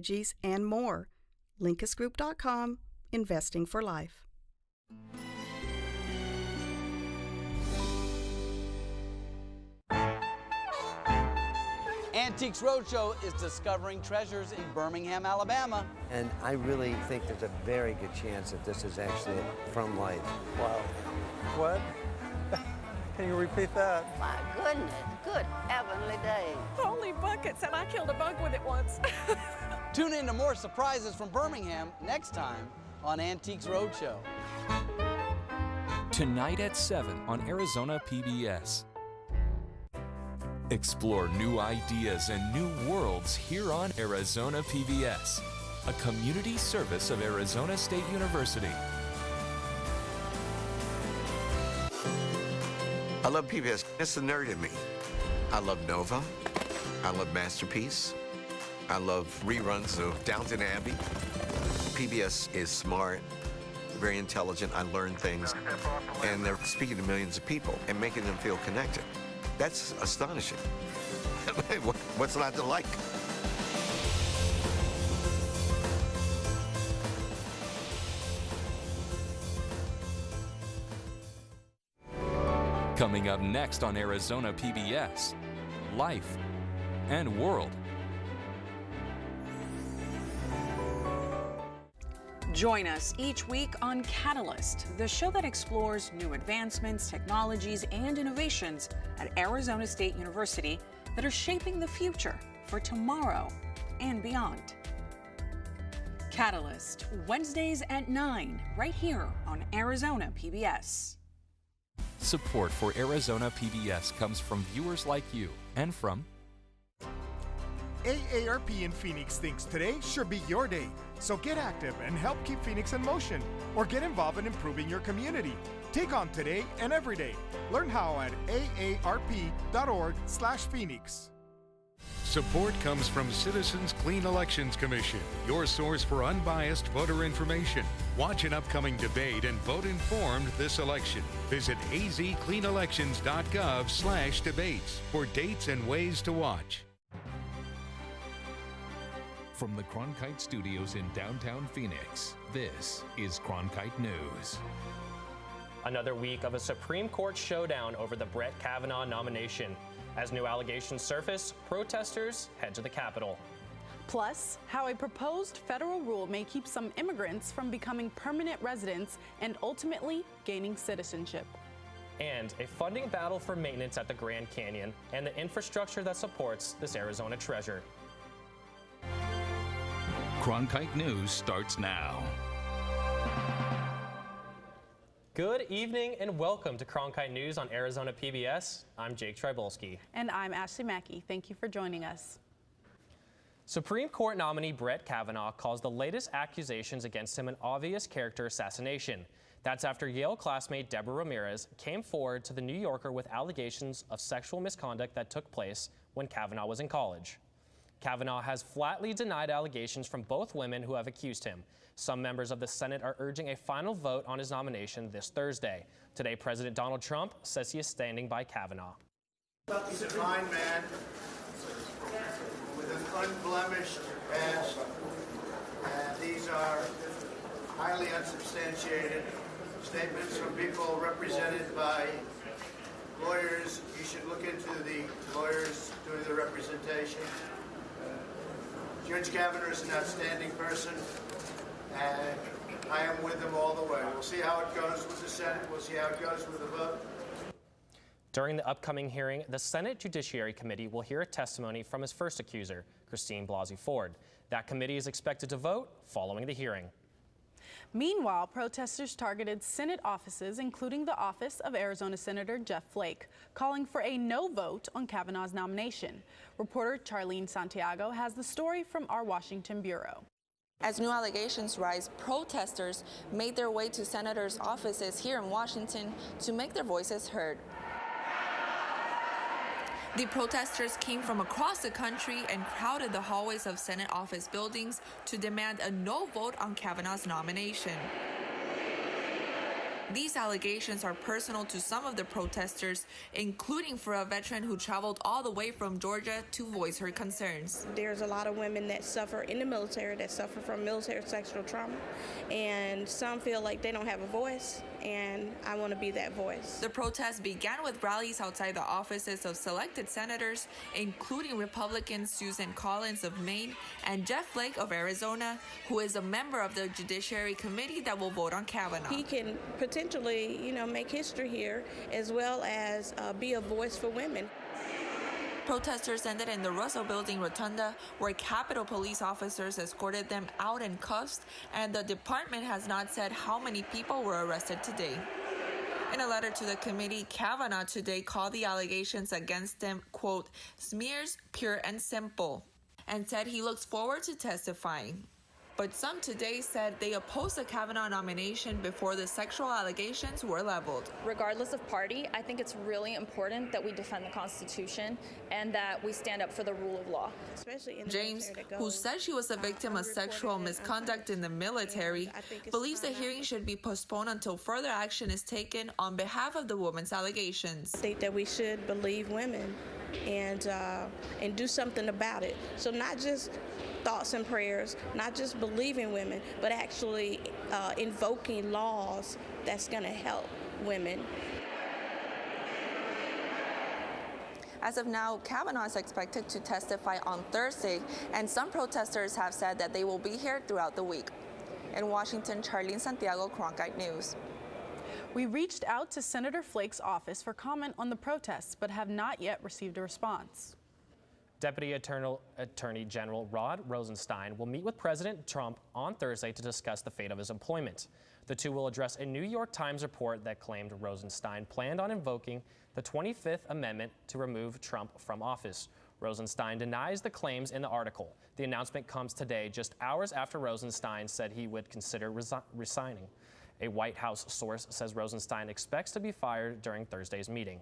strategies, and more. LincusGroup.com, investing for life. Antiques Roadshow is discovering treasures in Birmingham, Alabama. And I really think there's a very good chance that this is actually from life. Wow. What? Can you repeat that? My goodness, good heavenly day. Holy buckets, and I killed a bug with it once. Tune in to more surprises from Birmingham next time on Antiques Roadshow. Tonight at 7 on Arizona PBS. Explore new ideas and new worlds here on Arizona PBS, a community service of Arizona State University. I love PBS. It's the nerd in me. I love Nova. I love Masterpiece. I love reruns of Downton Abbey. PBS is smart, very intelligent. I learn things. And they're speaking to millions of people and making them feel connected. That's astonishing. What's not to like? Coming up next on Arizona PBS, Life and World. Join us each week on Catalyst, the show that explores new advancements, technologies, and innovations at Arizona State University that are shaping the future for tomorrow and beyond. Catalyst, Wednesdays at 9, right here on Arizona PBS. Support for Arizona PBS comes from viewers like you and from AARP in Phoenix thinks today should be your day. So get active and help keep Phoenix in motion, or get involved in improving your community. Take on today and every day. Learn how at aarp.org/Phoenix. Support comes from Citizens Clean Elections Commission, your source for unbiased voter information. Watch an upcoming debate and vote informed this election. Visit azcleanelections.gov/debates for dates and ways to watch. From the Cronkite Studios in downtown Phoenix, this is Cronkite News. Another week of a Supreme Court showdown over the Brett Kavanaugh nomination. As new allegations surface, protesters head to the Capitol. Plus, how a proposed federal rule may keep some immigrants from becoming permanent residents and ultimately gaining citizenship. And a funding battle for maintenance at the Grand Canyon and the infrastructure that supports this Arizona treasure. Cronkite News starts now. Good evening and welcome to Cronkite News on Arizona PBS. I'm Jake Trybulski. And I'm Ashley Mackey. Thank you for joining us. Supreme Court nominee Brett Kavanaugh calls the latest accusations against him an obvious character assassination. That's after Yale classmate Deborah Ramirez came forward to The New Yorker with allegations of sexual misconduct that took place when Kavanaugh was in college. Kavanaugh has flatly denied allegations from both women who have accused him. Some members of the Senate are urging a final vote on his nomination this Thursday. Today, President Donald Trump says he is standing by Kavanaugh. He's a fine man with an unblemished past, and these are highly unsubstantiated statements from people represented by lawyers. You should look into the lawyers doing the representation. Judge Kavanaugh is an outstanding person, and I am with him all the way. We'll see how it goes with the Senate. We'll see how it goes with the vote. During the upcoming hearing, the Senate Judiciary Committee will hear a testimony from his first accuser, Christine Blasey Ford. That committee is expected to vote following the hearing. Meanwhile, protesters targeted Senate offices, including the office of Arizona Senator Jeff Flake, calling for a no vote on Kavanaugh's nomination. Reporter Charlene Santiago has the story from our Washington bureau. As new allegations rise, protesters made their way to senators' offices here in Washington to make their voices heard. The protesters came from across the country and crowded the hallways of Senate office buildings to demand a no vote on Kavanaugh's nomination. These allegations are personal to some of the protesters, including for a veteran who traveled all the way from Georgia to voice her concerns. There's a lot of women that suffer in the military that suffer from military sexual trauma, and some feel like they don't have a voice, and I want to be that voice. The protest began with rallies outside the offices of selected senators, including Republican Susan Collins of Maine and Jeff Flake of Arizona, who is a member of the Judiciary Committee that will vote on Kavanaugh. He can potentially, make history here, as well as be a voice for women. Protesters ended in the Russell Building Rotunda, where Capitol Police officers escorted them out in cuffs, and the department has not said how many people were arrested today. In a letter to the committee, Kavanaugh today called the allegations against him, quote, smears, pure and simple, and said he looks forward to testifying. But some today said they opposed the Kavanaugh nomination before the sexual allegations were leveled. Regardless of party, I think it's really important that we defend the Constitution and that we stand up for the rule of law. Especially in the James, who said she was a victim of sexual misconduct in the military, believes the hearing should be postponed until further action is taken on behalf of the woman's allegations. I think that we should believe women and do something about it. So not just thoughts and prayers, not just believing women, but actually invoking laws that's going to help women. As of now, Kavanaugh is expected to testify on Thursday, and some protesters have said that they will be here throughout the week. In Washington, Charlene Santiago, Cronkite News. We reached out to Senator Flake's office for comment on the protests, but have not yet received a response. Deputy Attorney General Rod Rosenstein will meet with President Trump on Thursday to discuss the fate of his employment. The two will address a New York Times report that claimed Rosenstein planned on invoking the 25th Amendment to remove Trump from office. Rosenstein denies the claims in the article. The announcement comes today, just hours after Rosenstein said he would consider resigning. A White House source says Rosenstein expects to be fired during Thursday's meeting.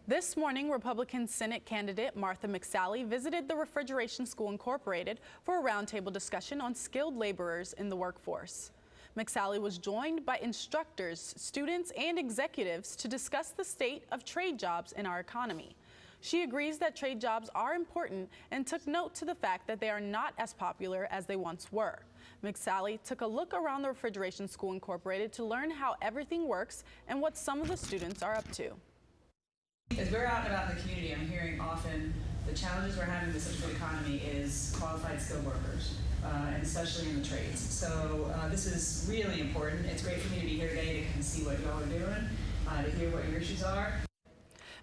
This morning, Republican Senate candidate Martha McSally visited the Refrigeration School Incorporated for a roundtable discussion on skilled laborers in the workforce. McSally was joined by instructors, students, and executives to discuss the state of trade jobs in our economy. She agrees that trade jobs are important and took note to the fact that they are not as popular as they once were. McSally took a look around the Refrigeration School Incorporated to learn how everything works and what some of the students are up to. As we're out and about in the community, I'm hearing often the challenges we're having with such a good economy is qualified skilled workers, and especially in the trades. So this is really important. It's great for me to be here today to kind of see what y'all are doing, to hear what your issues are.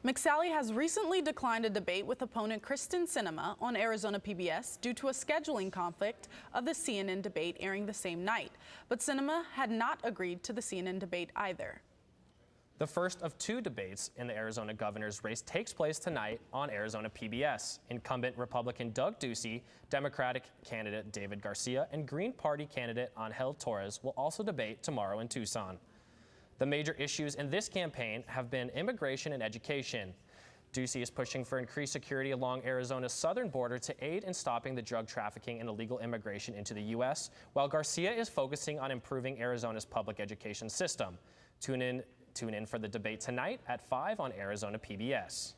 McSally has recently declined a debate with opponent Kristen Sinema on Arizona PBS due to a scheduling conflict of the CNN debate airing the same night. But Sinema had not agreed to the CNN debate either. The first of two debates in the Arizona governor's race takes place tonight on Arizona PBS. Incumbent Republican Doug Ducey, Democratic candidate David Garcia, and Green Party candidate Angel Torres will also debate tomorrow in Tucson. The major issues in this campaign have been immigration and education. Ducey is pushing for increased security along Arizona's southern border to aid in stopping the drug trafficking and illegal immigration into the U.S., while Garcia is focusing on improving Arizona's public education system. Tune in for the debate tonight at 5 on Arizona PBS.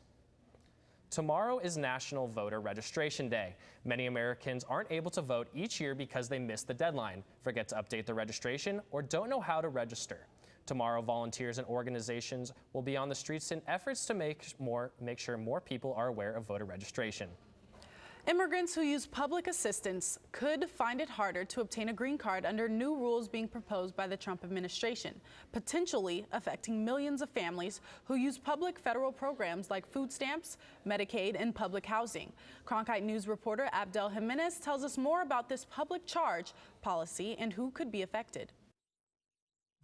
Tomorrow is National Voter Registration Day. Many Americans aren't able to vote each year because they missed the deadline, forget to update their registration, or don't know how to register. Tomorrow, volunteers and organizations will be on the streets in efforts to make sure more people are aware of voter registration. Immigrants who use public assistance could find it harder to obtain a green card under new rules being proposed by the Trump administration, potentially affecting millions of families who use public federal programs like food stamps, Medicaid, and public housing. Cronkite News reporter Abdel Jimenez tells us more about this public charge policy and who could be affected.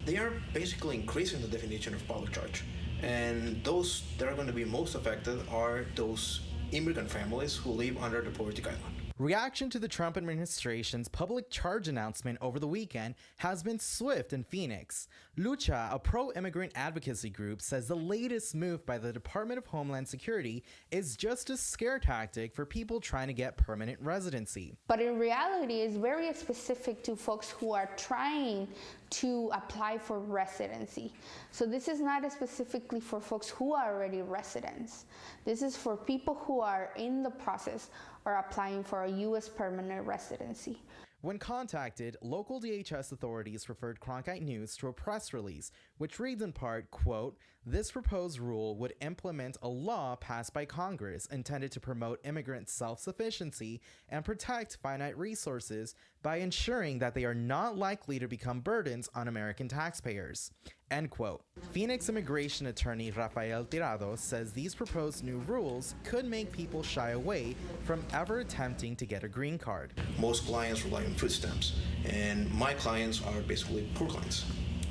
They are basically increasing the definition of public charge, and those that are going to be most affected are those immigrant families who live under the poverty guideline. Reaction to the Trump administration's public charge announcement over the weekend has been swift in Phoenix. Lucha, a pro-immigrant advocacy group, says the latest move by the Department of Homeland Security is just a scare tactic for people trying to get permanent residency. But in reality, it's very specific to folks who are trying to apply for residency. So this is not specifically for folks who are already residents. This is for people who are in the process or applying for a U.S. permanent residency. When contacted, local DHS authorities referred Cronkite News to a press release, which reads in part, quote, "This proposed rule would implement a law passed by Congress intended to promote immigrant self-sufficiency and protect finite resources by ensuring that they are not likely to become burdens on American taxpayers." End quote. Phoenix immigration attorney Rafael Tirado says these proposed new rules could make people shy away from ever attempting to get a green card. Most clients rely on food stamps, and my clients are basically poor clients.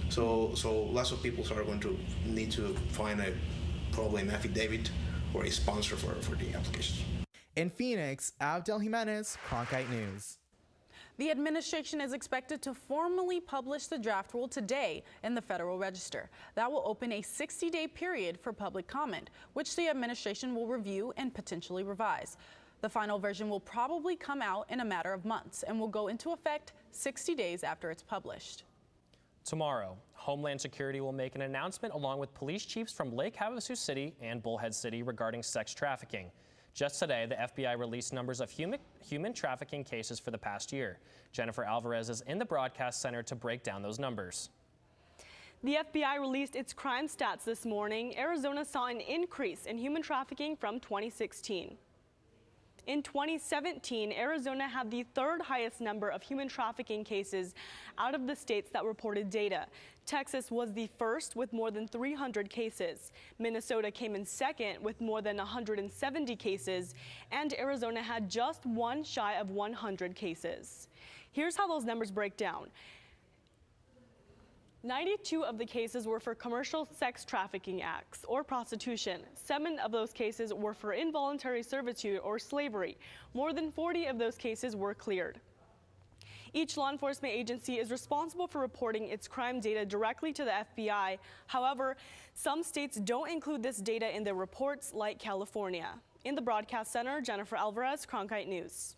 So lots of people are going to need to find probably an affidavit or a sponsor for the applications. In Phoenix, Abdel Jimenez, Cronkite News. The administration is expected to formally publish the draft rule today in the Federal Register. That will open a 60-day period for public comment, which the administration will review and potentially revise. The final version will probably come out in a matter of months and will go into effect 60 days after it's published. Tomorrow, Homeland Security will make an announcement along with police chiefs from Lake Havasu City and Bullhead City regarding sex trafficking. Just today, the FBI released numbers of human trafficking cases for the past year. Jennifer Alvarez is in the broadcast center to break down those numbers. The FBI released its crime stats this morning. Arizona saw an increase in human trafficking from 2016. In 2017, Arizona had the third highest number of human trafficking cases out of the states that reported data. Texas was the first with more than 300 cases. Minnesota came in second with more than 170 cases, and Arizona had just one shy of 100 cases. Here's how those numbers break down. 92 of the cases were for commercial sex trafficking acts or prostitution. 7 of those cases were for involuntary servitude or slavery. More than 40 of those cases were cleared. Each law enforcement agency is responsible for reporting its crime data directly to the FBI. However, some states don't include this data in their reports, like California. In the broadcast center, Jennifer Alvarez, Cronkite News.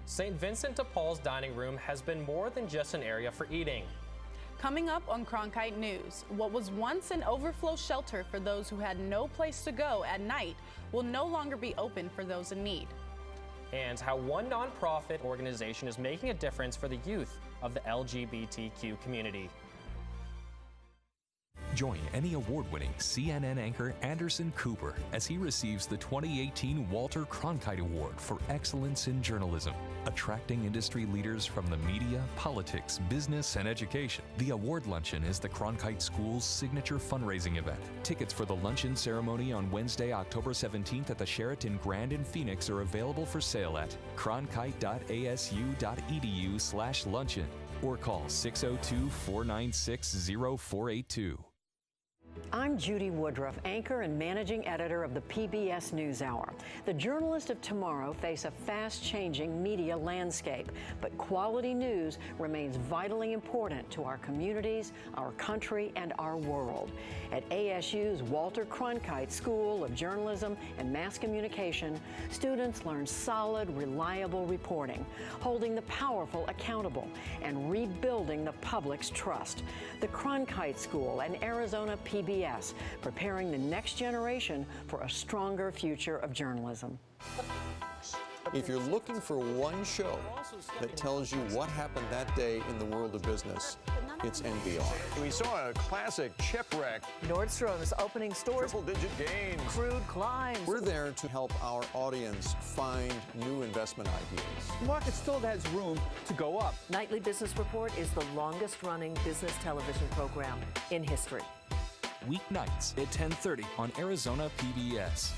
St. Vincent de Paul's dining room has been more than just an area for eating. Coming up on Cronkite News, what was once an overflow shelter for those who had no place to go at night will no longer be open for those in need. And how one nonprofit organization is making a difference for the youth of the LGBTQ community. Join Emmy Award-winning CNN anchor Anderson Cooper as he receives the 2018 Walter Cronkite Award for Excellence in Journalism. Attracting industry leaders from the media, politics, business, and education. The award luncheon is the Cronkite School's signature fundraising event. Tickets for the luncheon ceremony on Wednesday, October 17th at the Sheraton Grand in Phoenix are available for sale at cronkite.asu.edu/luncheon or call 602-496-0482. I'm Judy Woodruff, anchor and managing editor of the PBS NewsHour. The journalists of tomorrow face a fast-changing media landscape, but quality news remains vitally important to our communities, our country, and our world. At ASU's Walter Cronkite School of Journalism and Mass Communication, students learn solid, reliable reporting, holding the powerful accountable, and rebuilding the public's trust. The Cronkite School and Arizona PBS, preparing the next generation for a stronger future of journalism. If you're looking for one show that tells you what happened that day in the world of business, it's NBR. We saw a classic shipwreck. Nordstrom's opening stores. Triple-digit gains. Crude climbs. We're there to help our audience find new investment ideas. The market still has room to go up. Nightly Business Report is the longest-running business television program in history. Weeknights at 10:30 on Arizona PBS.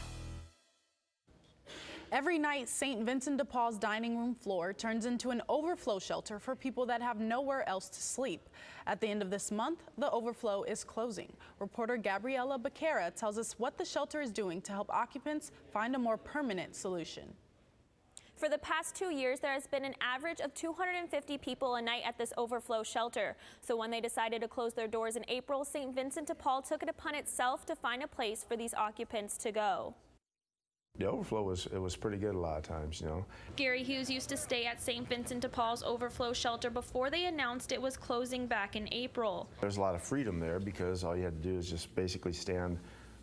Every night, St. Vincent de Paul's dining room floor turns into an overflow shelter for people that have nowhere else to sleep. At the end of this month, the overflow is closing. Reporter Gabriela Becerra tells us what the shelter is doing to help occupants find a more permanent solution. For the past 2 years, there has been an average of 250 people a night at this overflow shelter. So when they decided to close their doors in April, St. Vincent de Paul took it upon itself to find a place for these occupants to go. The overflow was pretty good a lot of times, you know. Gary Hughes used to stay at St. Vincent de Paul's overflow shelter before they announced it was closing back in April. There's a lot of freedom there because all you had to do is just basically stand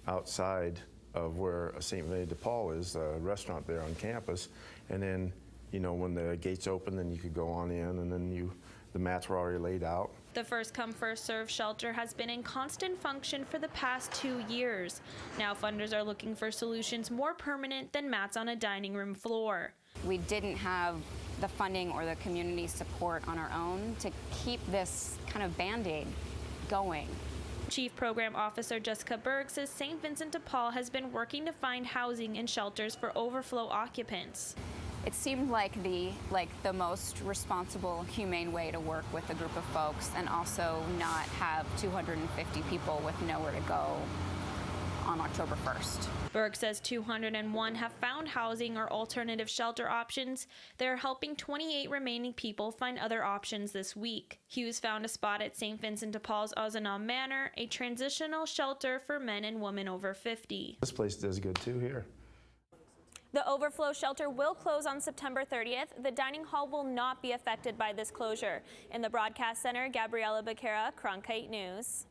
outside of where St. Vincent de Paul is, a restaurant there on campus, and then, you know, when the gates open, then you could go on in, and then the mats were already laid out. The first come first serve shelter has been in constant function for the past 2 years. Now funders are looking for solutions more permanent than mats on a dining room floor. We didn't have the funding or the community support on our own to keep this kind of Band-Aid going. Chief Program Officer Jessica Berg says St. Vincent de Paul has been working to find housing and shelters for overflow occupants. It seemed like the most responsible, humane way to work with a group of folks and also not have 250 people with nowhere to go on October 1st. Berg says 201 have found housing or alternative shelter options. They're helping 28 remaining people find other options this week. Hughes found a spot at St. Vincent de Paul's Ozanam Manor, a transitional shelter for men and women over 50. This place does good too here. The overflow shelter will close on September 30th. The dining hall will not be affected by this closure. In the broadcast center, Gabriela Becerra, Cronkite News.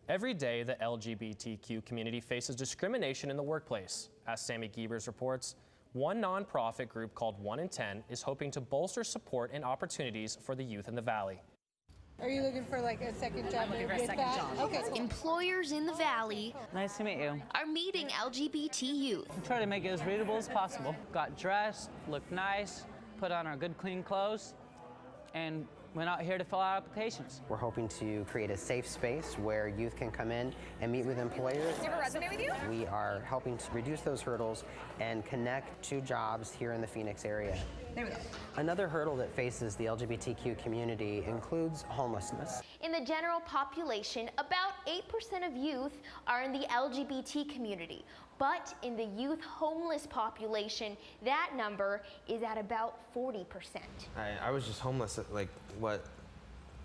Every day, the LGBTQ community faces discrimination in the workplace. As Sammy Giebers reports, one nonprofit group called 1 in 10 is hoping to bolster support and opportunities for the youth in the Valley. Are you looking for like a second job? Okay. Employers in the Valley nice to meet you. Are meeting LGBT youth. Try to make it as readable as possible. Got dressed, looked nice, put on our good clean clothes, and went out here to fill out applications. We're hoping to create a safe space where youth can come in and meet with employers. Do you have a resume with you? We are helping to reduce those hurdles and connect to jobs here in the Phoenix area. There we go. Another hurdle that faces the LGBTQ community includes homelessness. In the general population, about 8% of youth are in the LGBT community. But in the youth homeless population, that number is at about 40%. I was just homeless at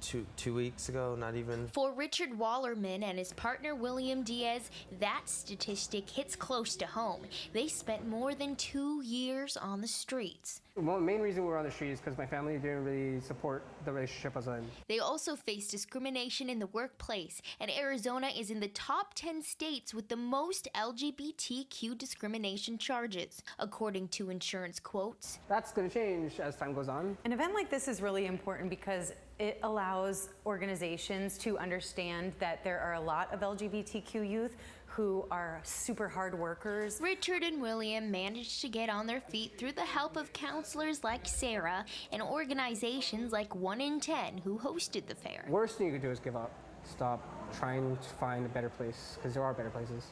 two weeks ago, not even. For Richard Wallerman and his partner William Diaz, that statistic hits close to home. They spent more than 2 years on the streets. Well, the main reason we were on the street is because my family didn't really support the relationship I was in. They also face discrimination in the workplace, and Arizona is in the top 10 states with the most LGBTQ discrimination charges, according to insurance quotes. That's going to change as time goes on. An event like this is really important because it allows organizations to understand that there are a lot of LGBTQ youth who are super hard workers. Richard and William managed to get on their feet through the help of counselors like Sarah and organizations like 1 in 10 who hosted the fair. Worst thing you could do is give up. Stop trying to find a better place, because there are better places.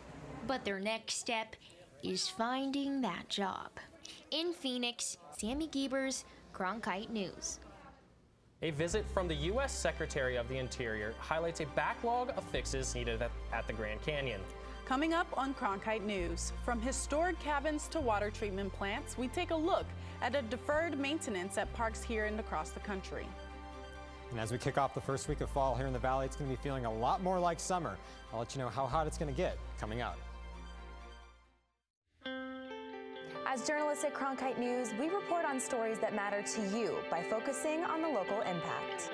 But their next step is finding that job. In Phoenix, Sammy Giebers, Cronkite News. A visit from the U.S. Secretary of the Interior highlights a backlog of fixes needed at the Grand Canyon. Coming up on Cronkite News, from historic cabins to water treatment plants, we take a look at a deferred maintenance at parks here and across the country. And as we kick off the first week of fall here in the Valley, it's going to be feeling a lot more like summer. I'll let you know how hot it's going to get coming up. As journalists at Cronkite News, we report on stories that matter to you by focusing on the local impact.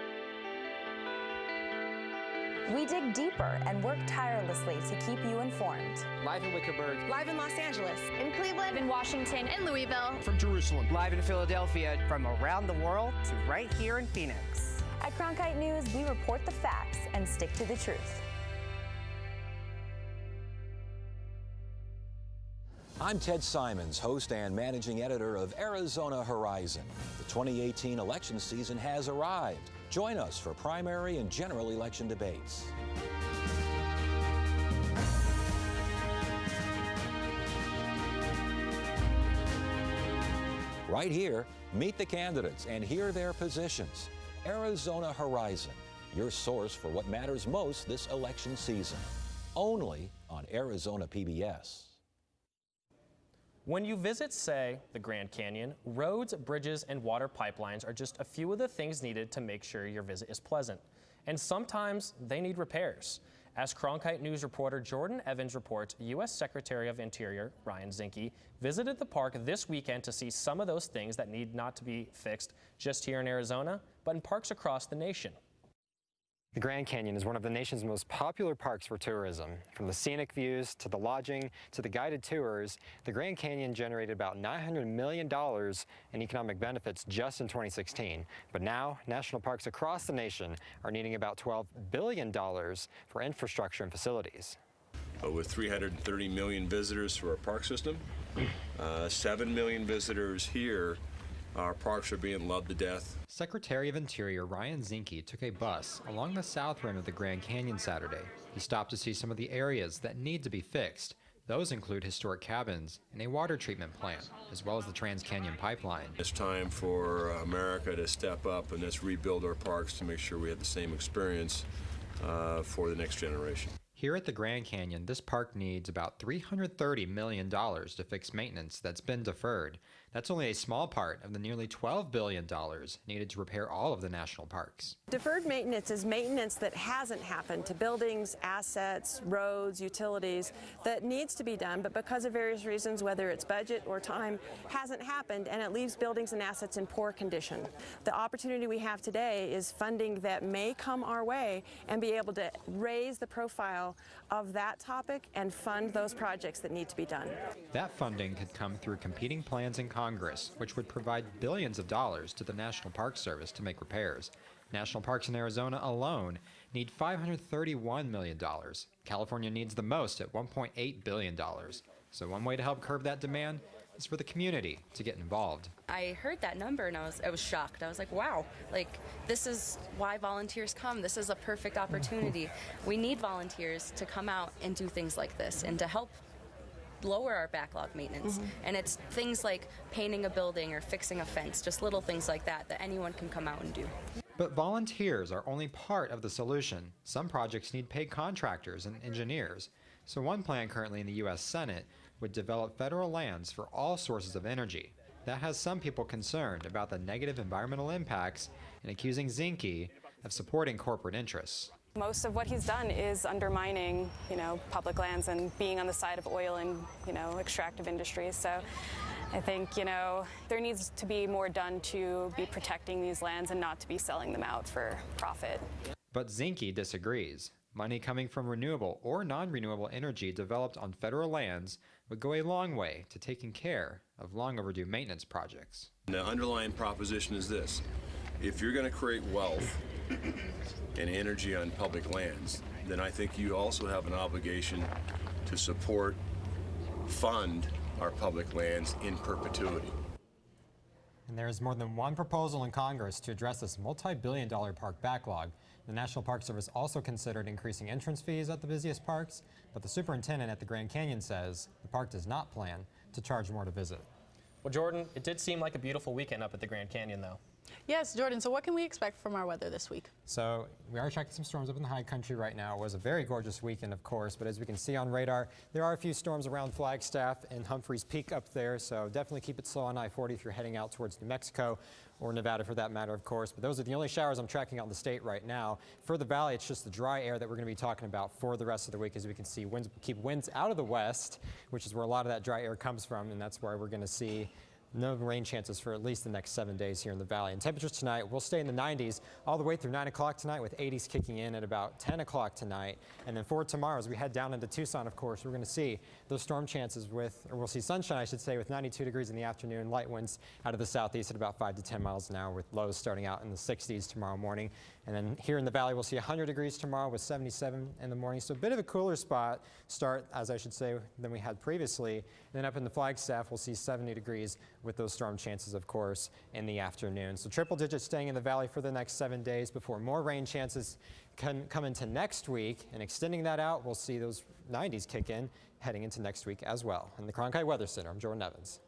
We dig deeper and work tirelessly to keep you informed. Live in Wickerburg. Live in Los Angeles. In Cleveland. In Washington. In Louisville. From Jerusalem. Live in Philadelphia. From around the world to right here in Phoenix. At Cronkite News, we report the facts and stick to the truth. I'm Ted Simons, host and managing editor of Arizona Horizon. The 2018 election season has arrived. Join us for primary and general election debates. Right here, meet the candidates and hear their positions. Arizona Horizon, your source for what matters most this election season. Only on Arizona PBS. When you visit, say, the Grand Canyon, roads, bridges, and water pipelines are just a few of the things needed to make sure your visit is pleasant. And sometimes they need repairs. As Cronkite News reporter Jordan Evans reports, U.S. Secretary of Interior Ryan Zinke visited the park this weekend to see some of those things that need not to be fixed just here in Arizona, but in parks across the nation. The Grand Canyon is one of the nation's most popular parks for tourism. From the scenic views to the lodging to the guided tours, the Grand Canyon generated about $900 million in economic benefits just in 2016. But now, national parks across the nation are needing about $12 billion for infrastructure and facilities. With 330 million visitors to our park system, 7 million visitors here, our parks are being loved to death. Secretary of Interior Ryan Zinke took a bus along the south rim of the Grand Canyon Saturday. He stopped to see some of the areas that need to be fixed. Those include historic cabins and a water treatment plant, as well as the Trans-Canyon Pipeline. It's time for America to step up and let's rebuild our parks to make sure we have the same experience for the next generation. Here at the Grand Canyon, this park needs about $330 million to fix maintenance that's been deferred. That's only a small part of the nearly $12 billion needed to repair all of the national parks. Deferred maintenance is maintenance that hasn't happened to buildings, assets, roads, utilities that needs to be done, but because of various reasons, whether it's budget or time, hasn't happened, and it leaves buildings and assets in poor condition. The opportunity we have today is funding that may come our way and be able to raise the profile of that topic and fund those projects that need to be done. That funding could come through competing plans in Congress, which would provide billions of dollars to the National Park Service to make repairs. National parks in Arizona alone need $531 million. California needs the most at $1.8 billion. So one way to help curb that demand is for the community to get involved. I heard that number and I was shocked. I was like, wow, like this is why volunteers come. This is a perfect opportunity. We need volunteers to come out and do things like this and to help lower our backlog maintenance. And it's things like painting a building or fixing a fence, just little things like that that anyone can come out and do. But volunteers are only part of the solution. Some projects need paid contractors and engineers. So one plan currently in the U.S. Senate would develop federal lands for all sources of energy. That has some people concerned about the negative environmental impacts and accusing Zinke of supporting corporate interests. Most of what he's done is undermining, public lands and being on the side of oil and, extractive industries. So I think, there needs to be more done to be protecting these lands and not to be selling them out for profit. But Zinke disagrees. Money coming from renewable or non-renewable energy developed on federal lands would go a long way to taking care of long overdue maintenance projects. The underlying proposition is this: if you're going to create wealth and energy on public lands, then I think you also have an obligation to fund our public lands in perpetuity. And there is more than one proposal in Congress to address this multi-billion-dollar park backlog. The National Park Service also considered increasing entrance fees at the busiest parks, but the superintendent at the Grand Canyon says the park does not plan to charge more to visit. Well, Jordan, it did seem like a beautiful weekend up at the Grand Canyon, though. Yes, Jordan, so what can we expect from our weather this week? So we are tracking some storms up in the high country right now. It was a very gorgeous weekend, of course, but as we can see on radar, there are a few storms around Flagstaff and Humphreys Peak up there, so definitely keep it slow on I-40 if you're heading out towards New Mexico or Nevada for that matter, of course. But those are the only showers I'm tracking out in the state right now. For the valley, it's just the dry air that we're going to be talking about for the rest of the week. As we can see, keep winds out of the west, which is where a lot of that dry air comes from, and that's where we're going to see no rain chances for at least the next 7 days here in the valley. And temperatures tonight will stay in the 90s all the way through 9 o'clock tonight, with 80s kicking in at about 10 o'clock tonight. And then for tomorrow, as we head down into Tucson, of course, we're going to see those storm chances we'll see sunshine, I should say, with 92 degrees in the afternoon, light winds out of the southeast at about 5 to 10 miles an hour, with lows starting out in the 60s tomorrow morning. And then here in the valley, we'll see 100 degrees tomorrow with 77 in the morning. So a bit of a cooler start, as I should say, than we had previously. And then up in the Flagstaff, we'll see 70 degrees with those storm chances, of course, in the afternoon. So triple digits staying in the valley for the next 7 days before more rain chances come into next week. And extending that out, we'll see those 90s kick in heading into next week as well. In the Cronkite Weather Center, I'm Jordan Evans.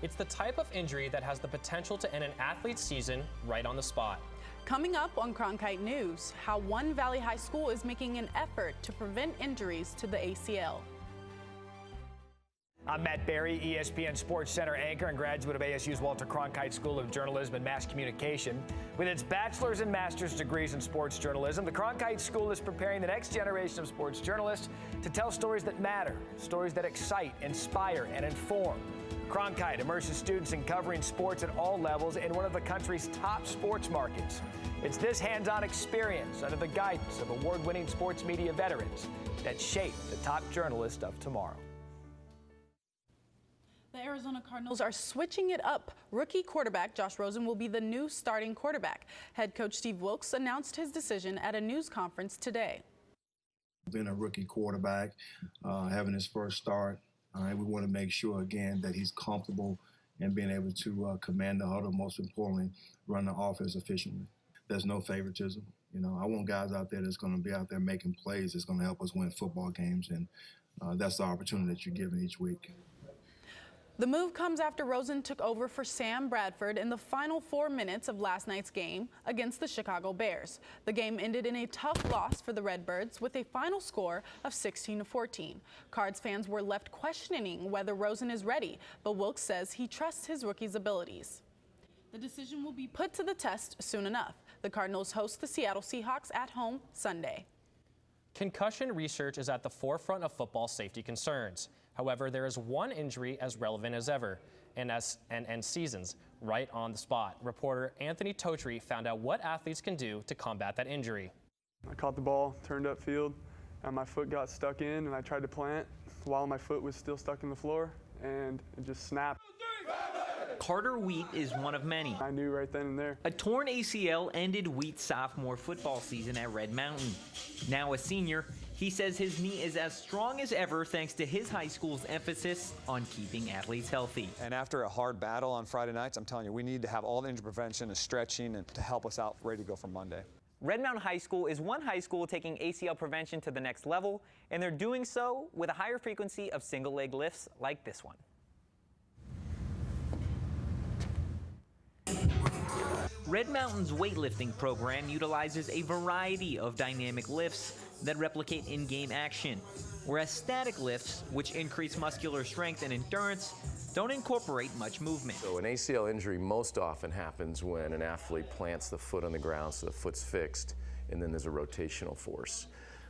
It's the type of injury that has the potential to end an athlete's season right on the spot. Coming up on Cronkite News, how one Valley High School is making an effort to prevent injuries to the ACL. I'm Matt Berry, ESPN Sports Center anchor and graduate of ASU's Walter Cronkite School of Journalism and Mass Communication. With its bachelor's and master's degrees in sports journalism, the Cronkite School is preparing the next generation of sports journalists to tell stories that matter, stories that excite, inspire, and inform. Cronkite immerses students in covering sports at all levels in one of the country's top sports markets. It's this hands-on experience under the guidance of award-winning sports media veterans that shape the top journalists of tomorrow. The Arizona Cardinals are switching it up. Rookie quarterback Josh Rosen will be the new starting quarterback. Head coach Steve Wilks announced his decision at a news conference today. Being a rookie quarterback, having his first start, we want to make sure, again, that he's comfortable and being able to command the huddle, most importantly, run the offense efficiently. There's no favoritism. You know, I want guys out there that's going to be out there making plays that's going to help us win football games, and that's the opportunity that you're given each week. The move comes after Rosen took over for Sam Bradford in the final 4 minutes of last night's game against the Chicago Bears. The game ended in a tough loss for the Redbirds with a final score of 16-14. Cards fans were left questioning whether Rosen is ready, but Wilks says he trusts his rookie's abilities. The decision will be put to the test soon enough. The Cardinals host the Seattle Seahawks at home Sunday. Concussion research is at the forefront of football safety concerns. However, there is one injury as relevant as ever and seasons right on the spot. Reporter Anthony Totri found out what athletes can do to combat that injury. I caught the ball, turned upfield, and my foot got stuck in, and I tried to plant while my foot was still stuck in the floor, and it just snapped. Carter Wheat is one of many. I knew right then and there. A torn ACL ended Wheat's sophomore football season at Red Mountain. Now a senior, he says his knee is as strong as ever thanks to his high school's emphasis on keeping athletes healthy. And after a hard battle on Friday nights, I'm telling you, we need to have all the injury prevention and stretching and to help us out ready to go for Monday. Red Mountain High School is one high school taking ACL prevention to the next level, and they're doing so with a higher frequency of single leg lifts like this one. Red Mountain's weightlifting program utilizes a variety of dynamic lifts that replicate in-game action, whereas static lifts, which increase muscular strength and endurance, don't incorporate much movement. So an ACL injury most often happens when an athlete plants the foot on the ground so the foot's fixed, and then there's a rotational force,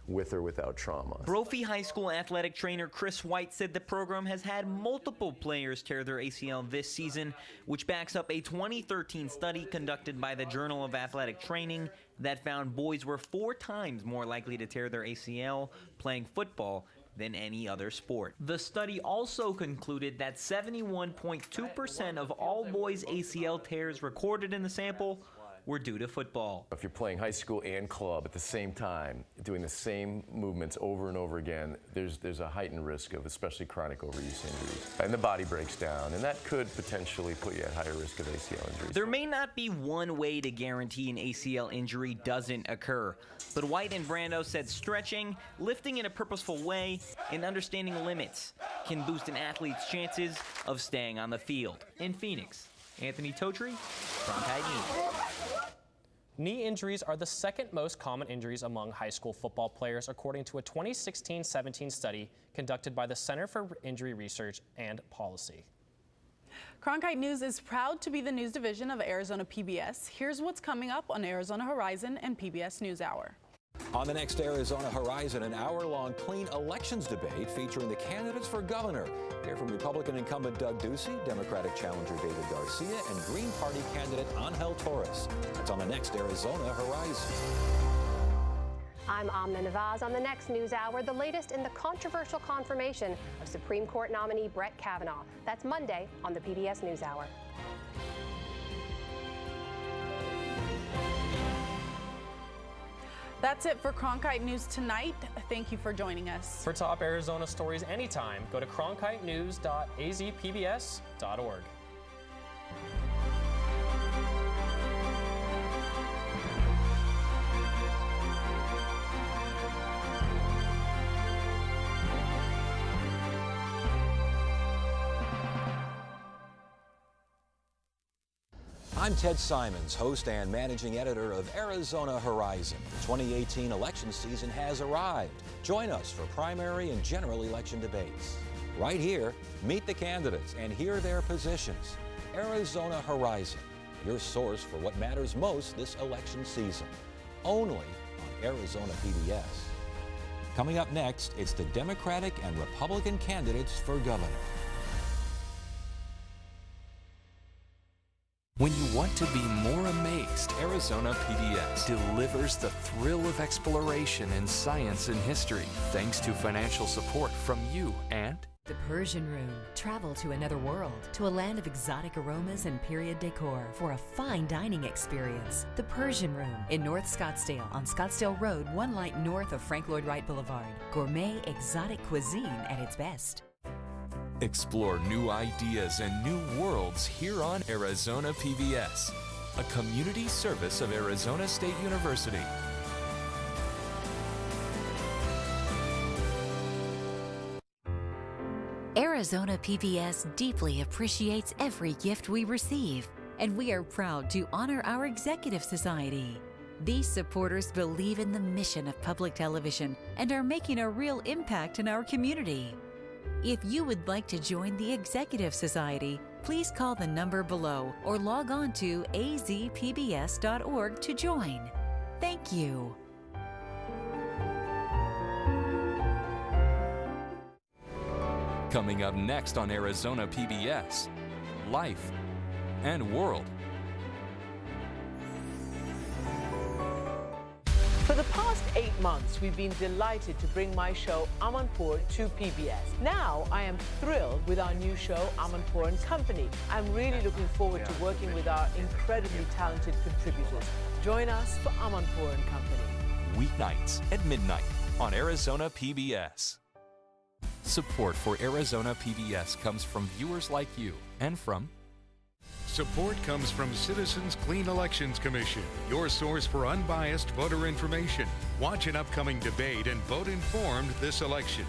with or without trauma. Brophy High School athletic trainer Chris White said the program has had multiple players tear their ACL this season, which backs up a 2013 study conducted by the Journal of Athletic Training that found boys were 4 times more likely to tear their ACL playing football than any other sport. The study also concluded that 71.2% of all boys' ACL tears recorded in the sample were due to football. If you're playing high school and club at the same time, doing the same movements over and over again, there's a heightened risk of especially chronic overuse injuries. And the body breaks down, and that could potentially put you at higher risk of ACL injuries. There may not be one way to guarantee an ACL injury doesn't occur, but White and Brando said stretching, lifting in a purposeful way, and understanding limits can boost an athlete's chances of staying on the field. In Phoenix, Anthony Totri, Cronkite News. Knee injuries are the second most common injuries among high school football players, according to a 2016-17 study conducted by the Center for Injury Research and Policy. Cronkite News is proud to be the news division of Arizona PBS. Here's what's coming up on Arizona Horizon and PBS NewsHour. On the next Arizona Horizon, an hour-long clean elections debate featuring the candidates for governor. Hear from Republican incumbent Doug Ducey, Democratic challenger David Garcia, and Green Party candidate Angel Torres. That's on the next Arizona Horizon. I'm Amna Navaz on the next NewsHour, the latest in the controversial confirmation of Supreme Court nominee Brett Kavanaugh. That's Monday on the PBS NewsHour. That's it for Cronkite News tonight. Thank you for joining us. For top Arizona stories anytime, go to cronkitenews.azpbs.org. I'm Ted Simons, host and managing editor of Arizona Horizon. The 2018 election season has arrived. Join us for primary and general election debates. Right here, meet the candidates and hear their positions. Arizona Horizon, your source for what matters most this election season. Only on Arizona PBS. Coming up next, it's the Democratic and Republican candidates for governor. When you want to be more amazed, Arizona PBS delivers the thrill of exploration in science and history, thanks to financial support from you and The Persian Room. Travel to another world, to a land of exotic aromas and period decor for a fine dining experience. The Persian Room in North Scottsdale on Scottsdale Road, one light north of Frank Lloyd Wright Boulevard. Gourmet exotic cuisine at its best. explore new ideas and new worlds here on Arizona PBS, a community service of Arizona State University. Arizona PBS deeply appreciates every gift we receive, and we are proud to honor our Executive Society. These supporters believe in the mission of public television and are making a real impact in our community. If you would like to join the Executive Society, please call the number below or log on to azpbs.org to join. Thank you. Coming up next on Arizona PBS, Life and World. For the past 8 months, we've been delighted to bring my show Amanpour to PBS. Now, I am thrilled with our new show Amanpour & Company. I'm really looking forward to working with our incredibly talented contributors. Join us for Amanpour & Company. Weeknights at midnight on Arizona PBS. Support for Arizona PBS comes from viewers like you and from Support comes from Citizens Clean Elections Commission, your source for unbiased voter information. Watch an upcoming debate and vote informed this election.